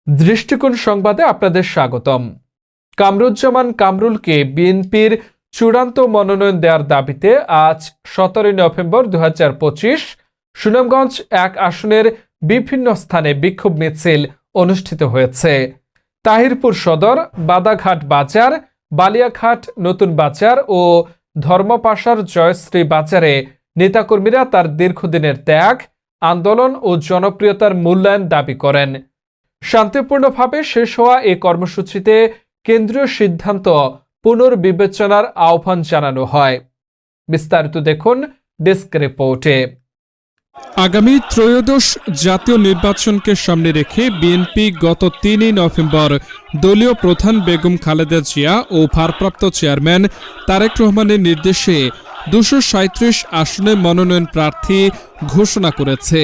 দৃষ্টিকোণ সংবাদে আপনাদের স্বাগতম। কামরুজ্জামান কামরুলকে বিএনপির চূড়ান্ত মনোনয়ন দেওয়ার দাবিতে আজ 17 নভেম্বর 2025 সুনামগঞ্জ 1 আসনের বিভিন্ন স্থানে বিক্ষোভ মিছিল অনুষ্ঠিত হয়েছে। তাহিরপুর সদর, বাদাঘাট বাজার, বালিয়াঘাট নতুন বাজার ও ধর্মপাশার জয়শ্রী বাজারে নেতাকর্মীরা তার দীর্ঘদিনের ত্যাগ, আন্দোলন ও জনপ্রিয়তার মূল্যায়ন দাবি করেন। শান্তিপূর্ণভাবে শেষ হওয়া এই কর্মসূচিতে কেন্দ্রীয় সিদ্ধান্ত পুনর্বিবেচনার আহ্বান জানানো হয়। বিস্তারিত দেখুন ডেস্ক রিপোর্টে। আগামী ত্রয়োদশ জাতীয় নির্বাচনকে সামনে রেখে বিএনপি গত 3 নভেম্বর দলীয় প্রধান বেগম খালেদা জিয়া ও ভারপ্রাপ্ত চেয়ারম্যান তারেক রহমানের নির্দেশে 237 আসনে মনোনয়ন প্রার্থী ঘোষণা করেছে।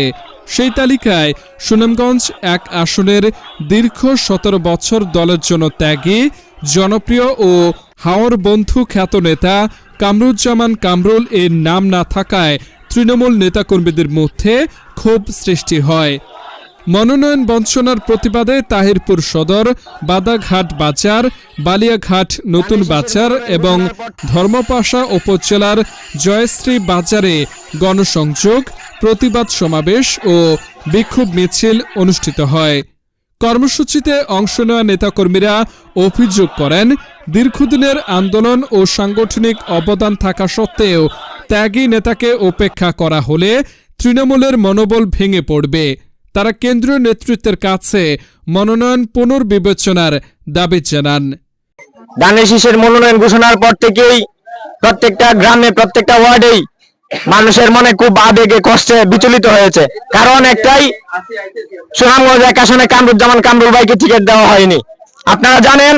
সেই তালিকায় সুনামগঞ্জ 1 আসনের দীর্ঘ 17 বছর দলের জন্য ত্যাগী, জনপ্রিয় ও হাওর বন্ধু খ্যাত নেতা কামরুজ্জামান কামরুল এর নাম না থাকায় তৃণমূল নেতাকর্মীদের মধ্যে ক্ষোভ সৃষ্টি হয়। মনোনয়ন বঞ্চনার প্রতিবাদে তাহিরপুর সদর, বাদাঘাট বাজার, বালিয়াঘাট নতুন বাজার এবং ধর্মপাশা উপজেলার জয়শ্রী বাজারে গণসংযোগ, প্রতিবাদ সমাবেশ ও বিক্ষোভ মিছিল অনুষ্ঠিত হয়। কর্মসূচিতে অংশ নেওয়া নেতাকর্মীরা অভিযোগ করেন, দীর্ঘদিনের আন্দোলন ও সাংগঠনিক অবদান থাকা সত্ত্বেও ত্যাগী নেতাকে উপেক্ষা করা হলে তৃণমূলের মনোবল ভেঙে পড়বে। তারা কেন্দ্রীয় নেতৃত্বের কাছে মনোনয়ন পুনর্বিবেচনার দাবি জানান। ধানের শীষের মনোনয়ন ঘোষণার পর থেকেই প্রত্যেকটা গ্রামে, প্রত্যেকটা ওয়ার্ডেই মানুষের মনে খুব আবেগে কষ্টে বিচলিত হয়েছে। কারণ একটাই, সুনামগঞ্জ 1 আসনে কামরুজ্জামান কামরুল ভাইকে টিকিট দেওয়া হয়নি। আপনারা জানেন,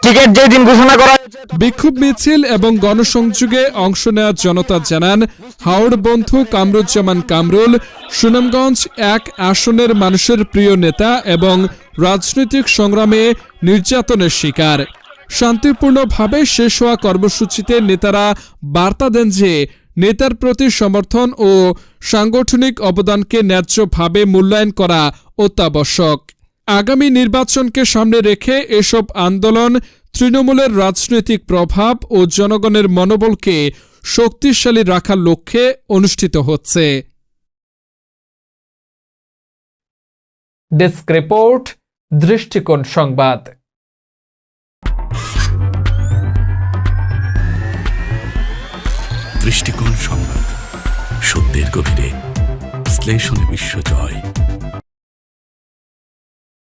টিকিট যেদিন ঘোষণা করা হয়েছে। বিক্ষোভ মিছিল এবং গণসংযোগে অংশ নেওয়া জনতা জানান, হাওড় বন্ধু কামরুজ্জামান কামরুল সুনামগঞ্জ 1 আসনের মানুষের প্রিয় নেতা এবং রাজনৈতিক সংগ্রামে নির্যাতনের শিকার। শান্তিপূর্ণভাবে শেষ হওয়া কর্মসূচিতে নেতারা বার্তা দেন যে নেতার প্রতি সমর্থন ও সাংগঠনিক অবদানকে ন্যায্যভাবে মূল্যায়ন করা অত্যাবশ্যক। আগামী নির্বাচনকে সামনে রেখে এসব আন্দোলন তৃণমূলের রাজনৈতিক প্রভাব ও জনগণের মনোবলকে শক্তিশালী রাখার লক্ষ্যে অনুষ্ঠিত হচ্ছে। ডেস্ক রিপোর্ট, দৃষ্টিকোণ সংবাদ। দৃষ্টিকোণ সংবাদ, সত্যের গভীরে বিশ্লেষণে বিশ্বজয়।